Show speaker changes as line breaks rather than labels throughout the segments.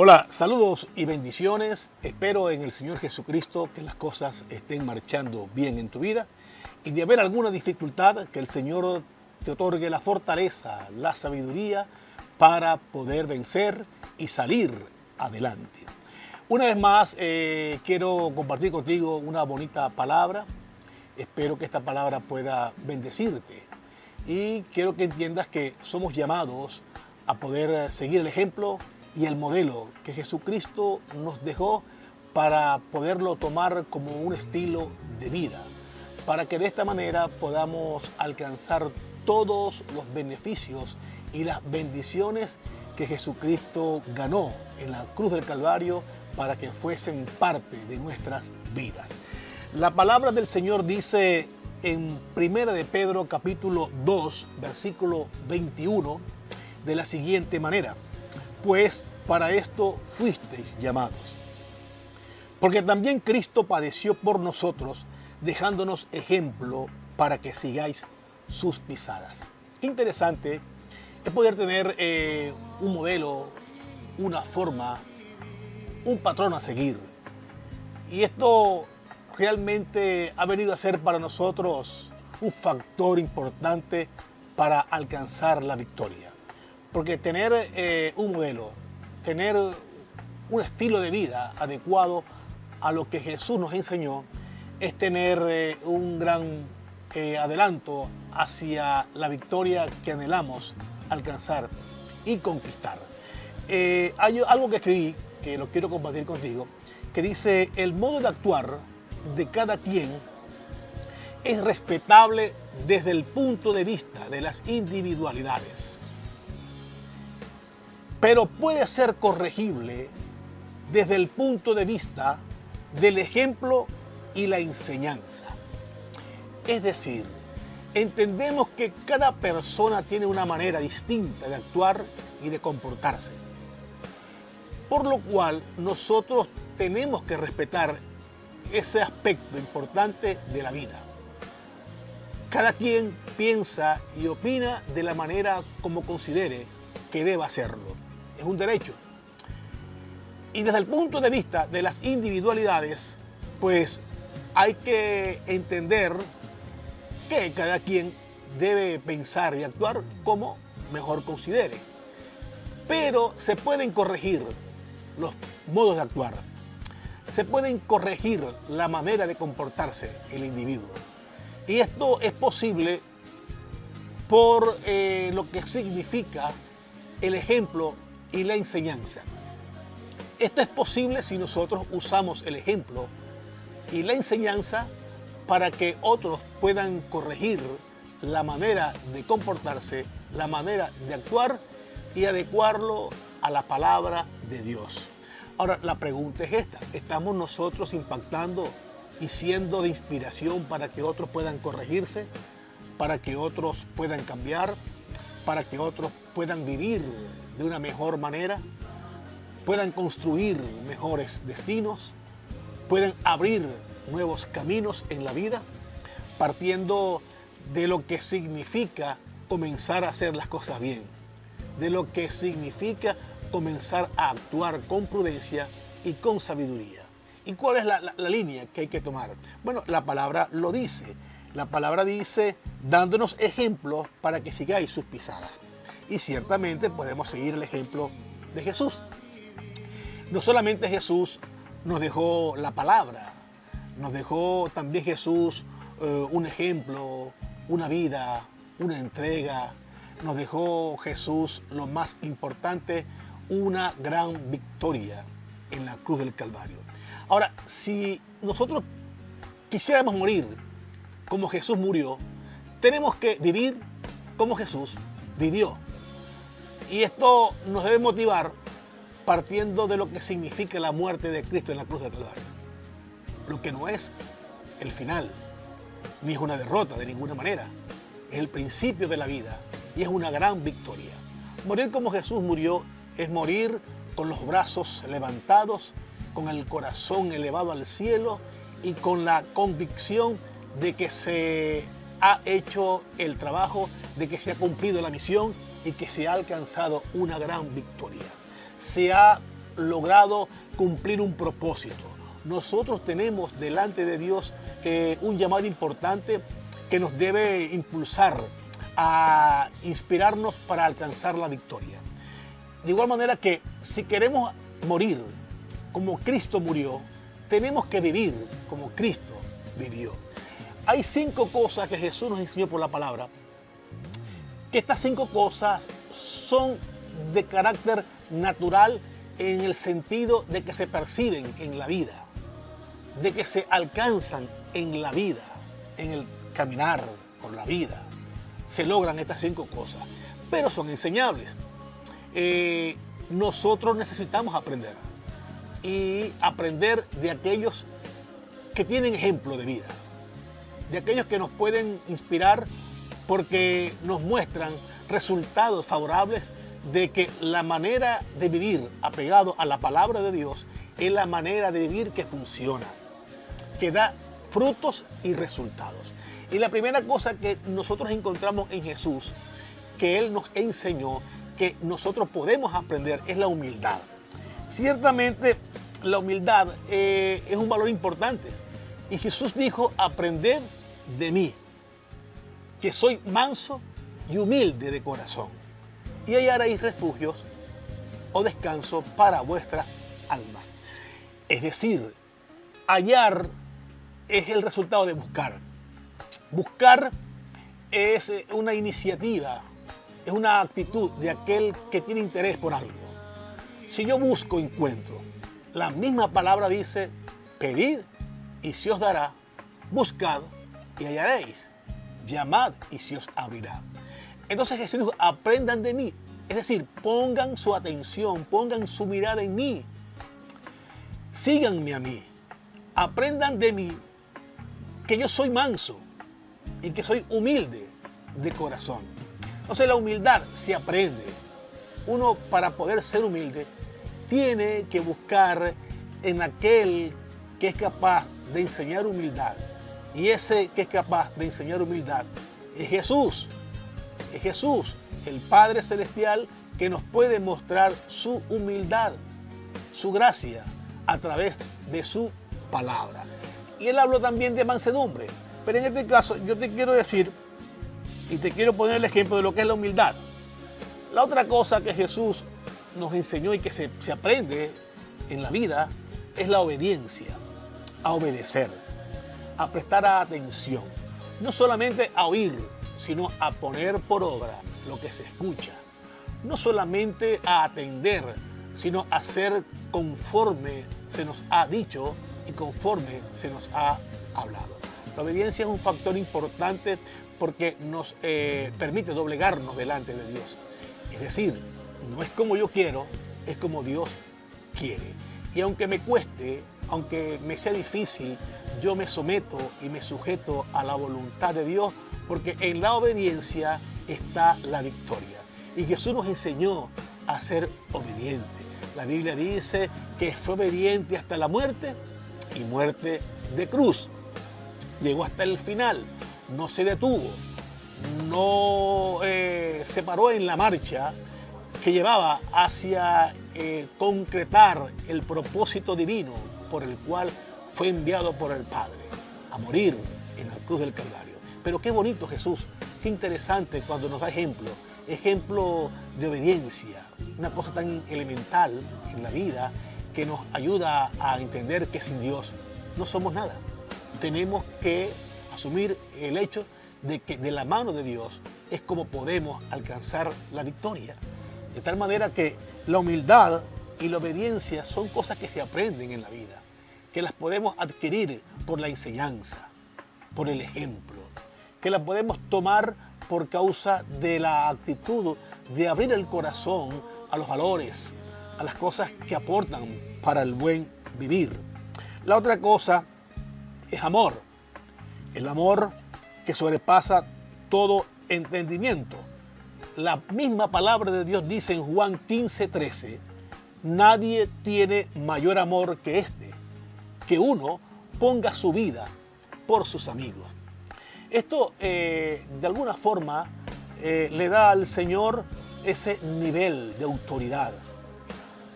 Hola, saludos y bendiciones. Espero en el Señor Jesucristo que las cosas estén marchando bien en tu vida y de haber alguna dificultad, que el Señor te otorgue la fortaleza, la sabiduría para poder vencer y salir adelante. Una vez más, quiero compartir contigo una bonita palabra. Espero que esta palabra pueda bendecirte y quiero que entiendas que somos llamados a poder seguir el ejemplo y el modelo que Jesucristo nos dejó para poderlo tomar como un estilo de vida, para que de esta manera podamos alcanzar todos los beneficios y las bendiciones que Jesucristo ganó en la cruz del Calvario para que fuesen parte de nuestras vidas. La palabra del Señor dice en 1 de Pedro capítulo 2, versículo 21, de la siguiente manera: pues para esto fuisteis llamados, porque también Cristo padeció por nosotros, dejándonos ejemplo para que sigáis sus pisadas. Qué interesante es poder tener un modelo, una forma, un patrón a seguir. Y esto realmente ha venido a ser para nosotros un factor importante para alcanzar la victoria. Porque tener un modelo, tener un estilo de vida adecuado a lo que Jesús nos enseñó, es tener un gran adelanto hacia la victoria que anhelamos alcanzar y conquistar. Hay algo que escribí, que lo quiero compartir contigo, que dice: el modo de actuar de cada quien es respetable desde el punto de vista de las individualidades, pero puede ser corregible desde el punto de vista del ejemplo y la enseñanza. Es decir, entendemos que cada persona tiene una manera distinta de actuar y de comportarse, por lo cual nosotros tenemos que respetar ese aspecto importante de la vida. Cada quien piensa y opina de la manera como considere que deba hacerlo. Es un derecho. Y desde el punto de vista de las individualidades, pues hay que entender que cada quien debe pensar y actuar como mejor considere. Pero se pueden corregir los modos de actuar. Se pueden corregir la manera de comportarse el individuo. Y esto es posible por lo que significa el ejemplo y la enseñanza. Esto es posible si nosotros usamos el ejemplo y la enseñanza para que otros puedan corregir la manera de comportarse, la manera de actuar y adecuarlo a la palabra de Dios. Ahora, la pregunta es esta: ¿estamos nosotros impactando y siendo de inspiración para que otros puedan corregirse, para que otros puedan cambiar, para que otros puedan vivir de una mejor manera, puedan construir mejores destinos, puedan abrir nuevos caminos en la vida, partiendo de lo que significa comenzar a hacer las cosas bien, de lo que significa comenzar a actuar con prudencia y con sabiduría? ¿Y cuál es la línea que hay que tomar? Bueno, la palabra lo dice. La palabra dice: dándonos ejemplos para que sigáis sus pisadas. Y ciertamente podemos seguir el ejemplo de Jesús. No solamente Jesús nos dejó la palabra, nos dejó también Jesús un ejemplo, una vida, una entrega. Nos dejó Jesús, lo más importante, una gran victoria en la cruz del Calvario. Ahora, si nosotros quisiéramos morir como Jesús murió, tenemos que vivir como Jesús vivió. Y esto nos debe motivar partiendo de lo que significa la muerte de Cristo en la cruz del Calvario. Lo que no es el final, ni es una derrota de ninguna manera. Es el principio de la vida y es una gran victoria. Morir como Jesús murió es morir con los brazos levantados, con el corazón elevado al cielo y con la convicción de que se ha hecho el trabajo, de que se ha cumplido la misión y que se ha alcanzado una gran victoria. Se ha logrado cumplir un propósito. Nosotros tenemos delante de Dios un llamado importante que nos debe impulsar a inspirarnos para alcanzar la victoria. De igual manera que si queremos morir como Cristo murió, tenemos que vivir como Cristo vivió. Hay 5 cosas que Jesús nos enseñó por la palabra, que estas 5 cosas son de carácter natural en el sentido de que se perciben en la vida, de que se alcanzan en la vida, en el caminar por la vida. Se logran estas 5 cosas, pero son enseñables. Nosotros necesitamos aprender y aprender de aquellos que tienen ejemplo de vida, de aquellos que nos pueden inspirar porque nos muestran resultados favorables de que la manera de vivir apegado a la palabra de Dios es la manera de vivir que funciona, que da frutos y resultados. Y la primera cosa que nosotros encontramos en Jesús, que Él nos enseñó, que nosotros podemos aprender, es la humildad. Ciertamente la humildad es un valor importante. Y Jesús dijo, aprended de mí, que soy manso y humilde de corazón, y hallaréis refugios o descanso para vuestras almas. Es decir, hallar es el resultado de buscar. Buscar es una iniciativa, es una actitud de aquel que tiene interés por algo. Si yo busco, encuentro. La misma palabra dice, pedid y se os dará, buscad y hallaréis, llamad y se os abrirá. Entonces Jesús dijo, aprendan de mí, es decir, pongan su atención, pongan su mirada en mí, síganme a mí, aprendan de mí, que yo soy manso y que soy humilde de corazón. Entonces la humildad se aprende. Uno, para poder ser humilde, tiene que buscar en aquel que es capaz de enseñar humildad. Y ese que es capaz de enseñar humildad es Jesús. Es Jesús, el Padre Celestial, que nos puede mostrar su humildad, su gracia, a través de su palabra. Y Él habló también de mansedumbre. Pero en este caso yo te quiero decir y te quiero poner el ejemplo de lo que es la humildad. La otra cosa que Jesús nos enseñó y que se aprende en la vida es la obediencia, a obedecer, a prestar atención, no solamente a oír, sino a poner por obra lo que se escucha, no solamente a atender, sino a hacer conforme se nos ha dicho y conforme se nos ha hablado. La obediencia es un factor importante porque nos permite doblegarnos delante de Dios. Es decir, no es como yo quiero, es como Dios quiere. Y aunque me cueste, aunque me sea difícil, yo me someto y me sujeto a la voluntad de Dios, porque en la obediencia está la victoria. Y Jesús nos enseñó a ser obedientes. La Biblia dice que fue obediente hasta la muerte y muerte de cruz. Llegó hasta el final, no se detuvo, no se paró en la marcha que llevaba hacia concretar el propósito divino por el cual fue enviado por el Padre a morir en la cruz del Calvario. Pero qué bonito Jesús, qué interesante cuando nos da ejemplo de obediencia, una cosa tan elemental en la vida que nos ayuda a entender que sin Dios no somos nada. Tenemos que asumir el hecho de que de la mano de Dios es como podemos alcanzar la victoria. De tal manera que la humildad y la obediencia son cosas que se aprenden en la vida, que las podemos adquirir por la enseñanza, por el ejemplo, que las podemos tomar por causa de la actitud de abrir el corazón a los valores, a las cosas que aportan para el buen vivir. La otra cosa es amor, el amor que sobrepasa todo entendimiento. La misma palabra de Dios dice en Juan 15:13, nadie tiene mayor amor que este, que uno ponga su vida por sus amigos. Esto de alguna forma le da al Señor ese nivel de autoridad.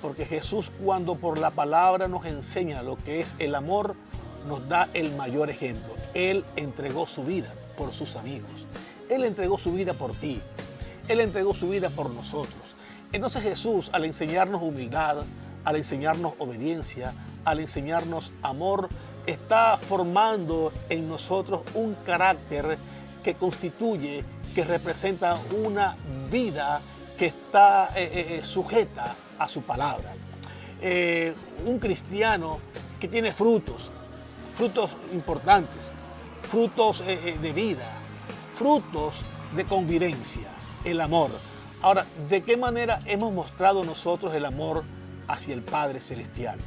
Porque Jesús, cuando por la palabra nos enseña lo que es el amor, nos da el mayor ejemplo. Él entregó su vida por sus amigos. Él entregó su vida por ti. Él entregó su vida por nosotros. Entonces Jesús, al enseñarnos humildad, al enseñarnos obediencia, al enseñarnos amor, está formando en nosotros un carácter que constituye, que representa una vida que está sujeta a su palabra. Un cristiano que tiene frutos importantes, frutos de vida, frutos de convivencia, el amor. Ahora, ¿de qué manera hemos mostrado nosotros el amor hacia el Padre Celestial?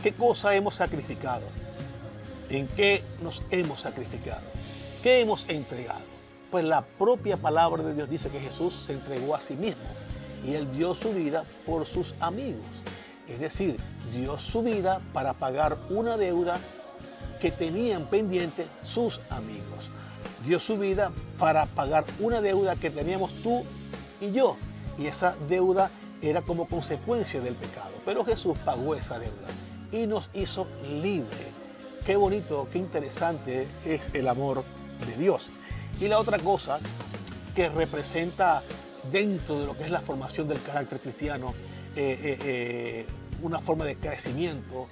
¿Qué cosa hemos sacrificado? ¿En qué nos hemos sacrificado? ¿Qué hemos entregado? Pues la propia palabra de Dios dice que Jesús se entregó a sí mismo y Él dio su vida por sus amigos. Es decir, dio su vida para pagar una deuda que tenían pendiente sus amigos. Dio su vida para pagar una deuda que teníamos tú y yo. Y esa deuda era como consecuencia del pecado. Pero Jesús pagó esa deuda y nos hizo libre. Qué bonito, qué interesante es el amor de Dios. Y la otra cosa que representa dentro de lo que es la formación del carácter cristiano, una forma de crecimiento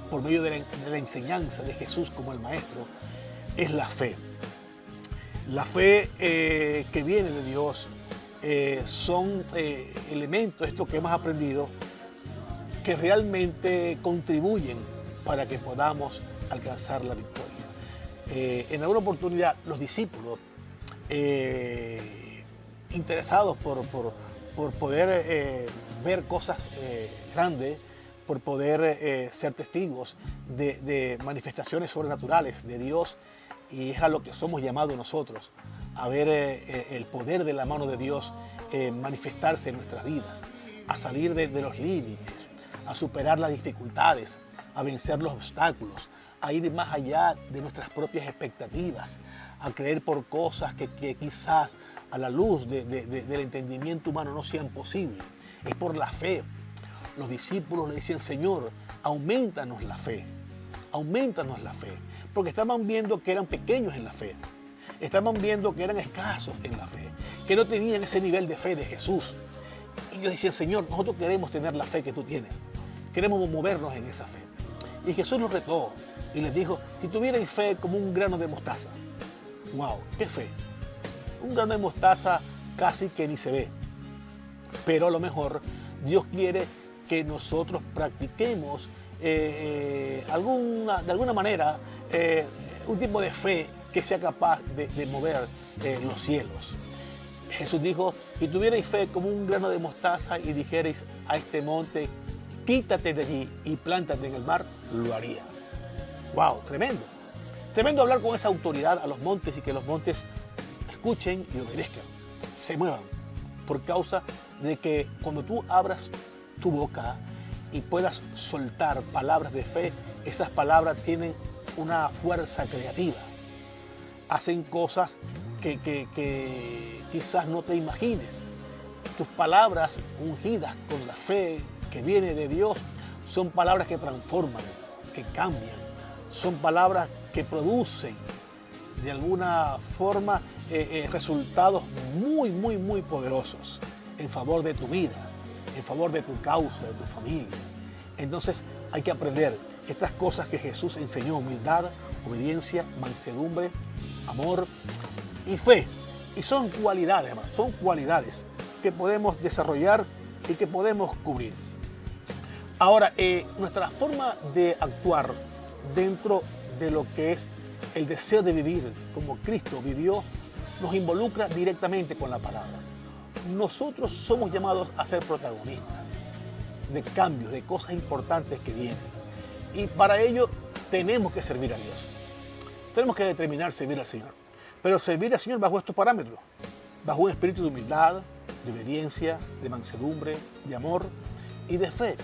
por medio de la enseñanza de Jesús como el Maestro, es la fe. La fe que viene de Dios son elementos, estos que hemos aprendido, que realmente contribuyen para que podamos alcanzar la victoria. En alguna oportunidad los discípulos, interesados por poder ver cosas grandes, por poder ser testigos de manifestaciones sobrenaturales de Dios, y es a lo que somos llamados nosotros, a ver el poder de la mano de Dios manifestarse en nuestras vidas, a salir de los límites, a superar las dificultades, a vencer los obstáculos, a ir más allá de nuestras propias expectativas, a creer por cosas que quizás a la luz del entendimiento humano no sean posibles. Es por la fe. Los discípulos le decían: Señor, aumentanos la fe, porque estaban viendo que eran pequeños en la fe, estaban viendo que eran escasos en la fe, que no tenían ese nivel de fe de Jesús. Y ellos decían: Señor, nosotros queremos tener la fe que tú tienes, queremos movernos en esa fe. Y Jesús los retó y les dijo: si tuvierais fe como un grano de mostaza. ¡Wow! ¡Qué fe! Un grano de mostaza casi que ni se ve. Pero a lo mejor Dios quiere que nosotros practiquemos de alguna manera un tipo de fe que sea capaz de mover los cielos. Jesús dijo: si tuvierais fe como un grano de mostaza y dijerais a este monte: quítate de allí y plántate en el mar, lo haría. ¡Wow! Tremendo. Tremendo hablar con esa autoridad a los montes y que los montes escuchen y obedezcan, se muevan, por causa de que cuando tú abras tu boca y puedas soltar palabras de fe, esas palabras tienen una fuerza creativa, hacen cosas que quizás no te imagines. Tus palabras ungidas con la fe que viene de Dios son palabras que transforman, que cambian, son palabras que producen de alguna forma resultados muy, muy, muy poderosos en favor de tu vida, en favor de tu causa, de tu familia. Entonces hay que aprender estas cosas que Jesús enseñó: humildad, obediencia, mansedumbre, amor y fe. Y son cualidades, además, son cualidades que podemos desarrollar y que podemos cubrir. Ahora, nuestra forma de actuar dentro de lo que es el deseo de vivir como Cristo vivió, nos involucra directamente con la palabra. Nosotros somos llamados a ser protagonistas de cambios, de cosas importantes que vienen. Y para ello tenemos que servir a Dios. Tenemos que determinar servir al Señor. Pero servir al Señor bajo estos parámetros, bajo un espíritu de humildad, de obediencia, de mansedumbre, de amor y de fe.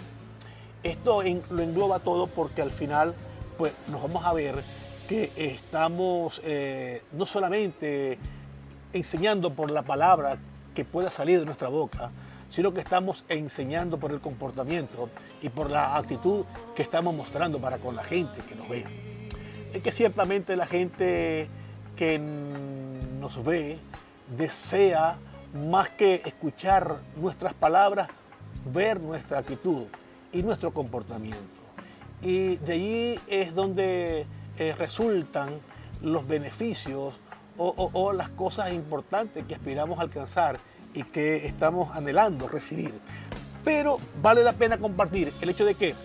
Esto lo engloba todo, porque al final pues, nos vamos a ver que estamos no solamente enseñando por la palabra que pueda salir de nuestra boca, sino que estamos enseñando por el comportamiento y por la actitud que estamos mostrando para con la gente que nos ve. Es que ciertamente la gente que nos ve desea, más que escuchar nuestras palabras, ver nuestra actitud y nuestro comportamiento. Y de allí es donde resultan los beneficios o las cosas importantes que aspiramos a alcanzar y que estamos anhelando recibir. Pero vale la pena compartir el hecho de que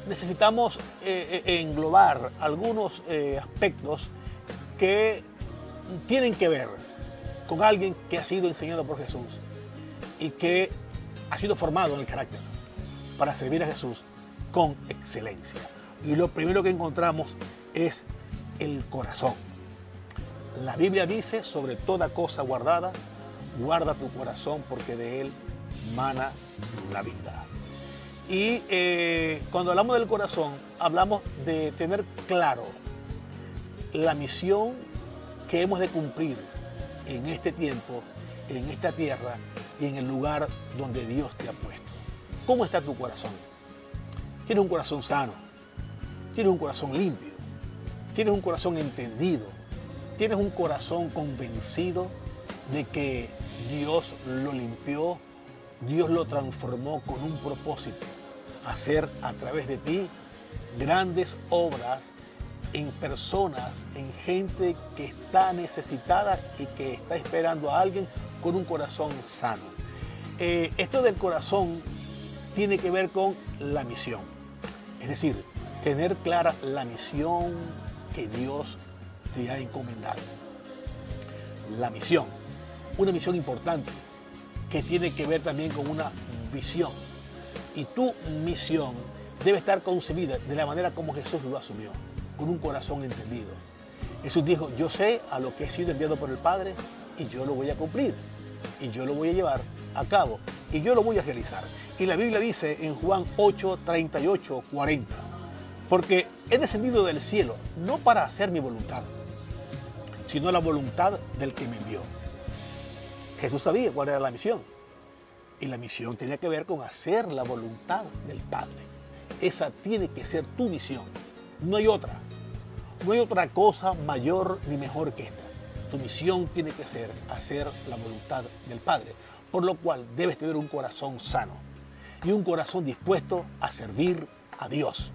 necesitamos englobar algunos aspectos que tienen que ver con alguien que ha sido enseñado por Jesús y que ha sido formado en el carácter para servir a Jesús con excelencia. Y lo primero que encontramos es el corazón. La Biblia dice, sobre toda cosa guardada, guarda tu corazón porque de él mana la vida. Y cuando hablamos del corazón, hablamos de tener claro la misión que hemos de cumplir en este tiempo, en esta tierra y en el lugar donde Dios te ha puesto. ¿Cómo está tu corazón? ¿Tienes un corazón sano? ¿Tienes un corazón limpio? ¿Tienes un corazón entendido? ¿Tienes un corazón convencido de que Dios lo limpió, Dios lo transformó con un propósito? Hacer a través de ti grandes obras en personas, en gente que está necesitada y que está esperando a alguien con un corazón sano. Esto del corazón tiene que ver con la misión. Es decir, tener clara la misión que Dios te ha encomendado. La misión, una misión importante que tiene que ver también con una visión. Y tu misión debe estar concebida de la manera como Jesús lo asumió, con un corazón entendido. Jesús dijo, yo sé a lo que he sido enviado por el Padre y yo lo voy a cumplir, y yo lo voy a llevar a cabo, y yo lo voy a realizar. Y la Biblia dice en Juan 8, 38, 40, porque he descendido del cielo no para hacer mi voluntad, sino la voluntad del que me envió. Jesús sabía cuál era la misión. Y la misión tenía que ver con hacer la voluntad del Padre. Esa tiene que ser tu misión. No hay otra. No hay otra cosa mayor ni mejor que esta. Tu misión tiene que ser hacer la voluntad del Padre. Por lo cual debes tener un corazón sano y un corazón dispuesto a servir a Dios.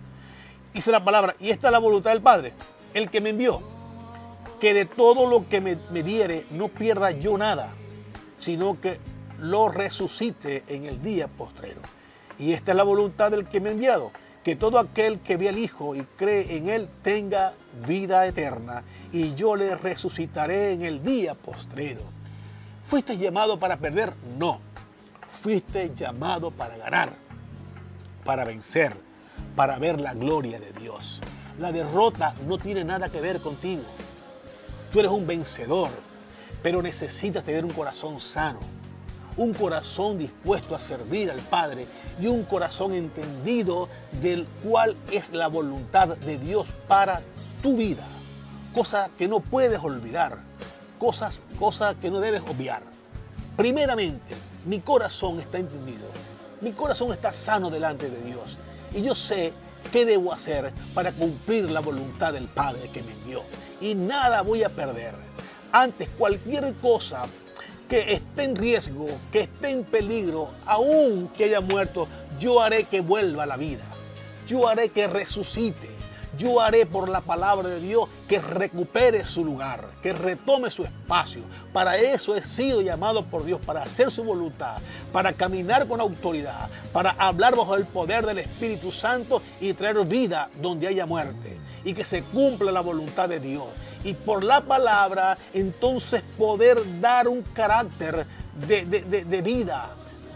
Dice la palabra, y esta es la voluntad del Padre, el que me envió, que de todo lo que me diere no pierda yo nada, sino que lo resucite en el día postrero. Y esta es la voluntad del que me ha enviado, que todo aquel que ve al Hijo y cree en Él tenga vida eterna, y yo le resucitaré en el día postrero. ¿Fuiste llamado para perder? No. Fuiste llamado para ganar, para vencer, para ver la gloria de Dios. La derrota no tiene nada que ver contigo. Tú eres un vencedor, pero necesitas tener un corazón sano, un corazón dispuesto a servir al Padre y un corazón entendido del cual es la voluntad de Dios para tu vida. Cosa que no puedes olvidar, cosas que no debes obviar. Primeramente, mi corazón está entendido, mi corazón está sano delante de Dios y yo sé qué debo hacer para cumplir la voluntad del Padre que me envió. Y nada voy a perder. Antes, cualquier cosa que esté en riesgo, que esté en peligro, aún que haya muerto, yo haré que vuelva a la vida. Yo haré que resucite. Yo haré por la palabra de Dios que recupere su lugar, que retome su espacio. Para eso he sido llamado por Dios, para hacer su voluntad, para caminar con autoridad, para hablar bajo el poder del Espíritu Santo y traer vida donde haya muerte. Y que se cumpla la voluntad de Dios. Y por la palabra, entonces poder dar un carácter de vida,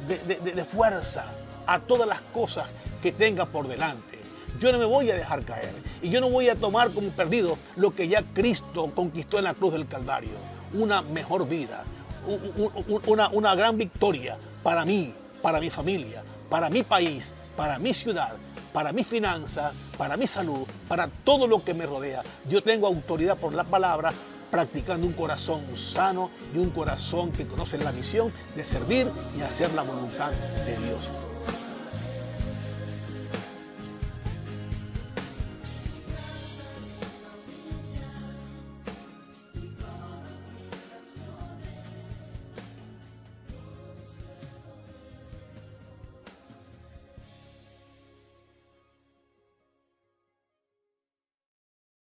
de fuerza a todas las cosas que tenga por delante. Yo no me voy a dejar caer y yo no voy a tomar como perdido lo que ya Cristo conquistó en la cruz del Calvario. Una mejor vida, una gran victoria para mí, para mi familia, para mi país, para mi ciudad, para mi finanza, para mi salud, para todo lo que me rodea. Yo tengo autoridad por la palabra practicando un corazón sano y un corazón que conoce la misión de servir y hacer la voluntad de Dios.